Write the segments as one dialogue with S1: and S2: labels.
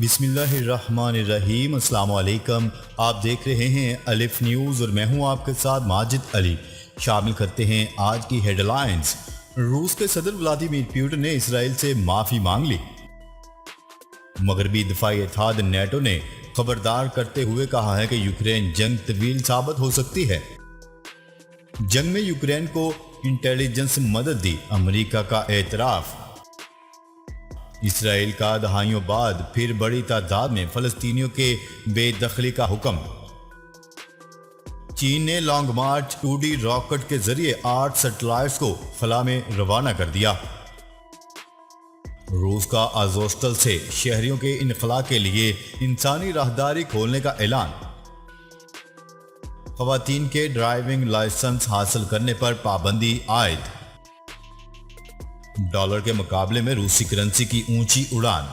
S1: بسم اللہ الرحمن الرحیم۔ السلام علیکم، آپ دیکھ رہے ہیں الف نیوز اور میں ہوں آپ کے ساتھ ماجد علی۔ شامل کرتے ہیں آج کی ہیڈ لائنز۔ روس کے صدر ولادیمیر پوٹن نے اسرائیل سے معافی مانگ لی۔ مغربی دفاعی اتحاد نیٹو نے خبردار کرتے ہوئے کہا ہے کہ یوکرین جنگ طویل ثابت ہو سکتی ہے۔ جنگ میں یوکرین کو انٹیلیجنس مدد دی، امریکہ کا اعتراف۔ اسرائیل کا دہائیوں بعد پھر بڑی تعداد میں فلسطینیوں کے بے دخلی کا حکم۔ چین نے لانگ مارچ 2D راکٹ کے ذریعے 8 سیٹلائٹس کو خلا میں روانہ کر دیا۔ روس کا آزوستل سے شہریوں کے انخلاء کے لیے انسانی راہداری کھولنے کا اعلان۔ خواتین کے ڈرائیونگ لائسنس حاصل کرنے پر پابندی عائد۔ ڈالر کے مقابلے میں روسی کرنسی کی اونچی اڑان۔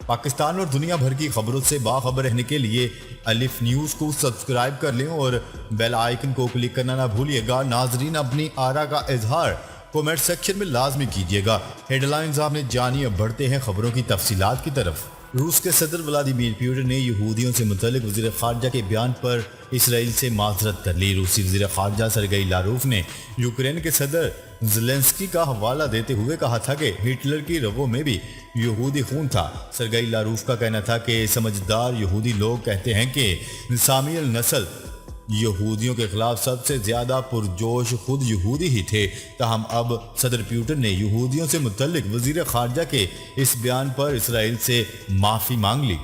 S1: پاکستان اور دنیا بھر کی خبروں سے باخبر رہنے کے لیے الف نیوز کو سبسکرائب کر لیں اور بیل آئیکن کو کلک کرنا نہ بھولیے گا۔ ناظرین، اپنی آراء کا اظہار کومنٹ سیکشن میں لازمی کیجیے گا۔ ہیڈ لائنز آپ نے جانی، اب بڑھتے ہیں خبروں کی تفصیلات کی طرف۔ روس کے صدر ولادیمیر پوٹن نے یہودیوں سے متعلق وزیر خارجہ کے بیان پر اسرائیل سے معذرت کر لی۔ روسی وزیر خارجہ سرگئی لاروف نے یوکرین کے صدر زیلنسکی کا حوالہ دیتے ہوئے کہا تھا کہ ہٹلر کی رگوں میں بھی یہودی خون تھا۔ سرگئی لاروف کا کہنا تھا کہ سمجھدار یہودی لوگ کہتے ہیں کہ سامی النسل یہودیوں کے خلاف سب سے زیادہ پرجوش خود یہودی ہی تھے۔ تاہم اب صدر پوٹن نے یہودیوں سے متعلق وزیر خارجہ کے اس بیان پر اسرائیل سے معافی مانگ لی۔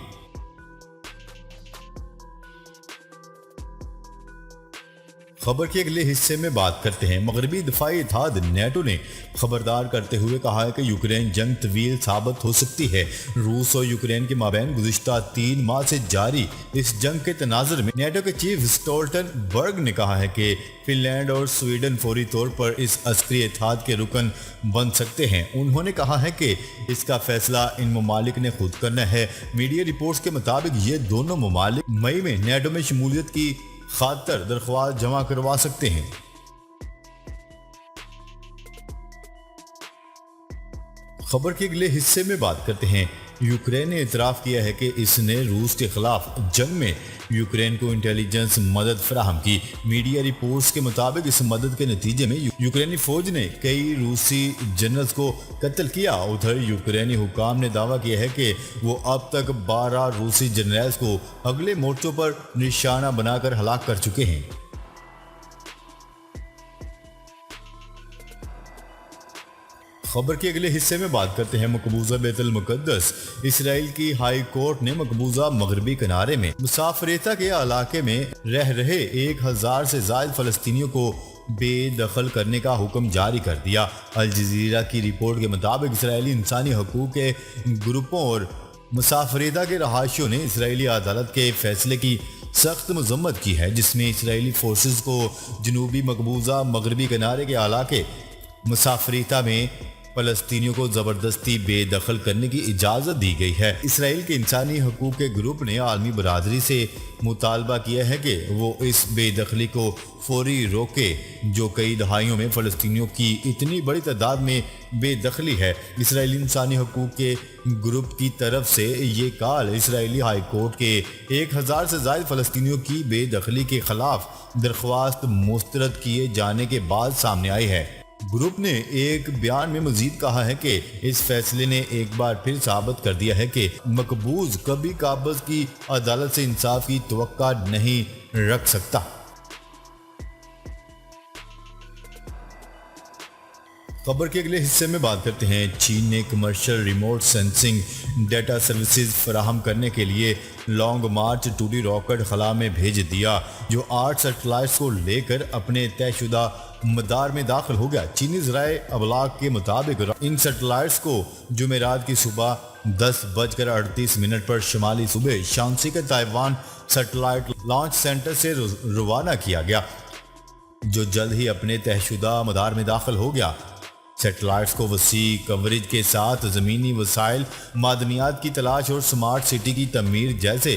S1: خبر کے اگلے حصے میں بات کرتے ہیں۔ مغربی دفاعی اتحاد نیٹو نے خبردار کرتے ہوئے کہا ہے کہ یوکرین جنگ طویل ثابت ہو سکتی ہے۔ روس اور یوکرین کے مابین گزشتہ 3 ماہ سے جاری اس جنگ کے تناظر میں نیٹو کے چیف اسٹولٹن برگ نے کہا ہے کہ فن لینڈ اور سویڈن فوری طور پر اس عسکری اتحاد کے رکن بن سکتے ہیں۔ انہوں نے کہا ہے کہ اس کا فیصلہ ان ممالک نے خود کرنا ہے۔ میڈیا رپورٹس کے مطابق یہ دونوں ممالک مئی میں نیٹو میں شمولیت کی خاطر درخواست جمع کروا سکتے ہیں۔ خبر کے اگلے حصے میں بات کرتے ہیں۔ یوکرین نے اعتراف کیا ہے کہ اس نے روس کے خلاف جنگ میں یوکرین کو انٹیلیجنس مدد فراہم کی۔ میڈیا رپورٹس کے مطابق اس مدد کے نتیجے میں یوکرینی فوج نے کئی روسی جنرلز کو قتل کیا۔ ادھر یوکرینی حکام نے دعویٰ کیا ہے کہ وہ اب تک 12 روسی جنرلز کو اگلے مورچوں پر نشانہ بنا کر ہلاک کر چکے ہیں۔ خبر کے اگلے حصے میں بات کرتے ہیں۔ مقبوضہ بیت المقدس۔ اسرائیل کی ہائی کورٹ نے مقبوضہ مغربی کنارے میں مسافرتا کے علاقے میں رہ رہے 1000 سے زائد فلسطینیوں کو بے دخل کرنے کا حکم جاری کر دیا۔ الجزیرہ کی رپورٹ کے مطابق اسرائیلی انسانی حقوق کے گروپوں اور مسافرتا کے رہائشیوں نے اسرائیلی عدالت کے فیصلے کی سخت مذمت کی ہے، جس میں اسرائیلی فورسز کو جنوبی مقبوضہ مغربی کنارے کے علاقے مسافرتا میں فلسطینیوں کو زبردستی بے دخل کرنے کی اجازت دی گئی ہے۔ اسرائیل کے انسانی حقوق کے گروپ نے عالمی برادری سے مطالبہ کیا ہے کہ وہ اس بے دخلی کو فوری روکے جو کئی دہائیوں میں فلسطینیوں کی اتنی بڑی تعداد میں بے دخلی ہے۔ اسرائیلی انسانی حقوق کے گروپ کی طرف سے یہ کال اسرائیلی ہائی کورٹ کے 1000 سے زائد فلسطینیوں کی بے دخلی کے خلاف درخواست مسترد کیے جانے کے بعد سامنے آئی ہے۔ گروپ نے ایک بیان میں مزید کہا ہے کہ اس فیصلے نے ایک بار پھر ثابت کر دیا ہے کہ مقبوض کبھی قابض کی عدالت سے انصاف کی توقع نہیں رکھ سکتا۔ خبر کے اگلے حصے میں بات کرتے ہیں۔ چین نے commercial remote sensing data services فراہم کرنے کے لیے لانگ مارچ 2D راکٹ خلا میں بھیج دیا، جو 8 سیٹلائٹس کو لے کر اپنے طے شدہ مدار میں داخل ہو گیا۔ چینی ذرائع ابلاغ کے مطابق ان سیٹلائٹس کو جمعرات کی صبح 10:38 پر شمالی صوبے شانسی کے تائیوان سیٹلائٹ لانچ سینٹر سے روانہ کیا گیا، جو جلد ہی اپنے طے شدہ مدار میں داخل ہو گیا۔ سیٹلائٹس کو وسیع کوریج کے ساتھ زمینی وسائل، معدنیات کی تلاش اور سمارٹ سٹی کی تعمیر جیسے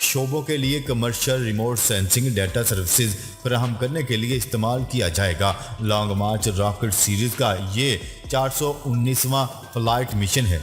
S1: شعبوں کے لیے commercial remote sensing data services فراہم کرنے کے لیے استعمال کیا جائے گا۔ لانگ مارچ راکٹ سیریز کا یہ 419واں فلائٹ مشن ہے۔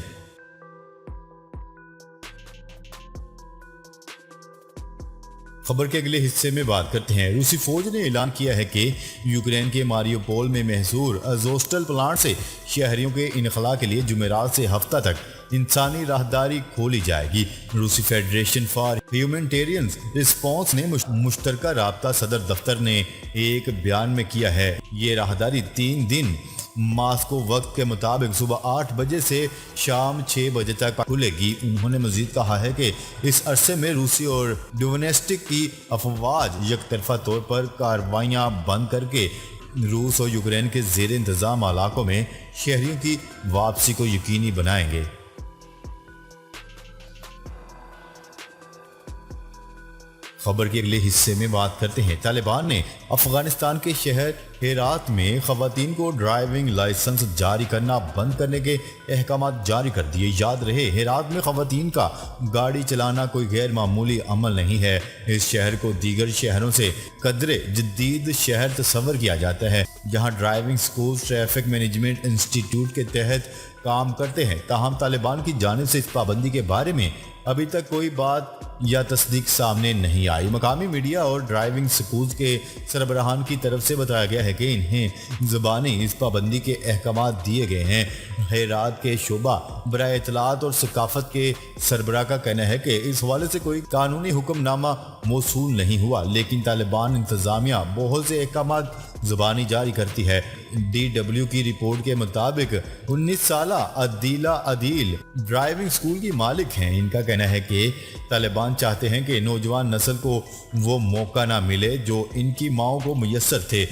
S1: خبر کے اگلے حصے میں بات کرتے ہیں۔ روسی فوج نے اعلان کیا ہے کہ یوکرین کے ماریوپول میں محصور ازوسٹل پلانٹ سے شہریوں کے انخلاء کے لیے جمعرات سے ہفتہ تک انسانی راہداری کھولی جائے گی۔ روسی فیڈریشن فار ہیومینٹیرین رسپانس نے مشترکہ رابطہ صدر دفتر نے ایک بیان میں کیا ہے۔ یہ راہداری 3 دن ماسکو وقت کے مطابق صبح 8 بجے سے شام 6 بجے تک کھلے گی۔ انہوں نے مزید کہا ہے کہ اس عرصے میں روسی اور ڈونیسٹک کی افواج یک طرفہ طور پر کارروائیاں بند کر کے روس اور یوکرین کے زیر انتظام علاقوں میں شہریوں کی واپسی کو یقینی بنائیں گے۔ خبر کے اگلے حصے میں بات کرتے ہیں۔ طالبان نے افغانستان کے شہر ہرات میں خواتین کو ڈرائیونگ لائسنس جاری کرنا بند کرنے کے احکامات جاری کر دیے۔ یاد رہے، ہرات میں خواتین کا گاڑی چلانا کوئی غیر معمولی عمل نہیں ہے۔ اس شہر کو دیگر شہروں سے قدرے جدید شہر تصور کیا جاتا ہے، جہاں driving school traffic management institute کے تحت کام کرتے ہیں۔ تاہم طالبان کی جانب سے اس پابندی کے بارے میں ابھی تک کوئی بات یا تصدیق سامنے نہیں آئی۔ مقامی میڈیا اور ڈرائیونگ سکولز کے سربراہان کی طرف سے بتایا گیا ہے کہ انہیں زبانی اس پابندی کے احکامات دیے گئے ہیں۔ ہرات کے شعبہ برائے اطلاعات اور ثقافت کے سربراہ کا کہنا ہے کہ اس حوالے سے کوئی قانونی حکم نامہ موصول نہیں ہوا، لیکن طالبان انتظامیہ بہت سے احکامات زبانی جاری کرتی ہے۔ DW کی رپورٹ کے مطابق 19 سالہ عدیل ڈرائیونگ سکول کی مالک ہیں۔ ان کا کہنا ہے کہ طالبان چاہتے ہیں کہ نوجوان نسل کو وہ موقع نہ ملے جو ان کی ماؤں کو میسر تھے۔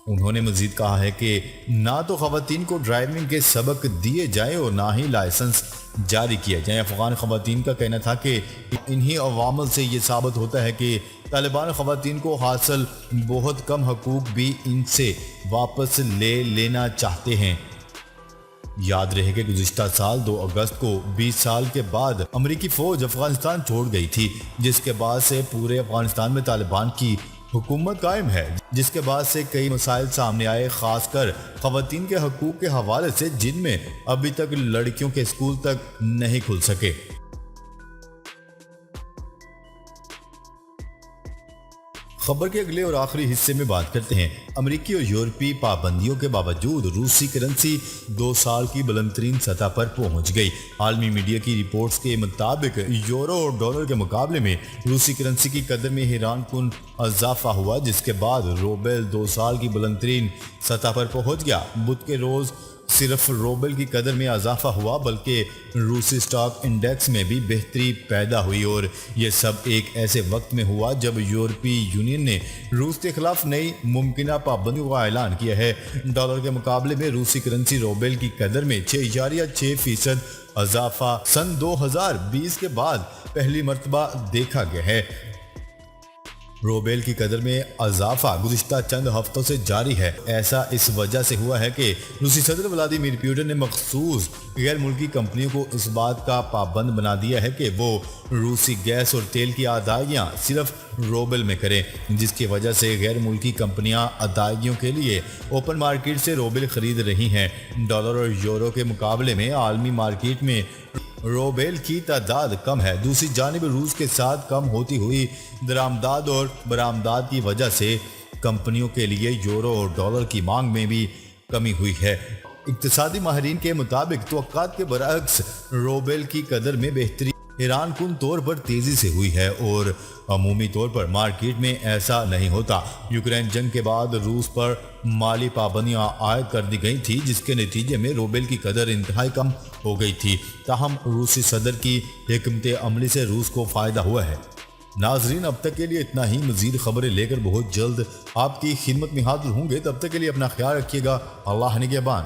S1: انہوں نے مزید کہا ہے کہ نہ تو خواتین کو ڈرائیونگ کے سبق دیے جائیں اور نہ ہی لائسنس جاری کیا جائیں۔ افغان خواتین کا کہنا تھا کہ انہی عوامل سے یہ ثابت ہوتا ہے کہ طالبان خواتین کو حاصل بہت کم حقوق بھی ان سے واپس لے لینا چاہتے ہیں۔ یاد رہے کہ گزشتہ سال 2 اگست کو 20 سال کے بعد امریکی فوج افغانستان چھوڑ گئی تھی، جس کے بعد سے پورے افغانستان میں طالبان کی حکومت قائم ہے، جس کے بعد سے کئی مسائل سامنے آئے، خاص کر خواتین کے حقوق کے حوالے سے، جن میں ابھی تک لڑکیوں کے اسکول تک نہیں کھل سکے۔ خبر کے اگلے اور آخری حصے میں بات کرتے ہیں۔ امریکی اور یورپی پابندیوں کے باوجود روسی کرنسی 2 سال کی بلند ترین سطح پر پہنچ گئی۔ عالمی میڈیا کی رپورٹس کے مطابق یورو اور ڈالر کے مقابلے میں روسی کرنسی کی قدر میں حیران کن اضافہ ہوا، جس کے بعد روبل 2 سال کی بلند ترین سطح پر پہنچ گیا۔ بدھ کے روز صرف روبل کی قدر میں اضافہ ہوا، بلکہ روسی سٹاک انڈیکس میں بھی بہتری پیدا ہوئی، اور یہ سب ایک ایسے وقت میں ہوا جب یورپی یونین نے روس کے خلاف نئی ممکنہ پابندیوں کا اعلان کیا ہے۔ ڈالر کے مقابلے میں روسی کرنسی روبل کی قدر میں 6.6% اضافہ سن 2020 کے بعد پہلی مرتبہ دیکھا گیا ہے۔ روبل کی قدر میں اضافہ گزشتہ چند ہفتوں سے جاری ہے۔ ایسا اس وجہ سے ہوا ہے کہ روسی صدر ولادیمیر پوٹن نے مخصوص غیر ملکی کمپنیوں کو اس بات کا پابند بنا دیا ہے کہ وہ روسی گیس اور تیل کی ادائیگیاں صرف روبل میں کریں، جس کی وجہ سے غیر ملکی کمپنیاں ادائیگیوں کے لیے اوپن مارکیٹ سے روبل خرید رہی ہیں۔ ڈالر اور یورو کے مقابلے میں عالمی مارکیٹ میں روبل کی تعداد کم ہے۔ دوسری جانب روس کے ساتھ کم ہوتی ہوئی درآمدات اور برآمدات کی وجہ سے کمپنیوں کے لیے یورو اور ڈالر کی مانگ میں بھی کمی ہوئی ہے۔ اقتصادی ماہرین کے مطابق توقعات کے برعکس روبل کی قدر میں بہتری حیران کن طور پر تیزی سے ہوئی ہے، اور عمومی طور پر مارکیٹ میں ایسا نہیں ہوتا۔ یوکرین جنگ کے بعد روس پر مالی پابندیاں عائد کر دی گئی تھی، جس کے نتیجے میں روبل کی قدر انتہائی کم ہو گئی تھی۔ تاہم روسی صدر کی حکمت عملی سے روس کو فائدہ ہوا ہے۔ ناظرین، اب تک کے لیے اتنا ہی۔ مزید خبریں لے کر بہت جلد آپ کی خدمت میں حاضر ہوں گے۔ تب تک کے لیے اپنا خیال رکھیے گا۔ اللہ نگہبان۔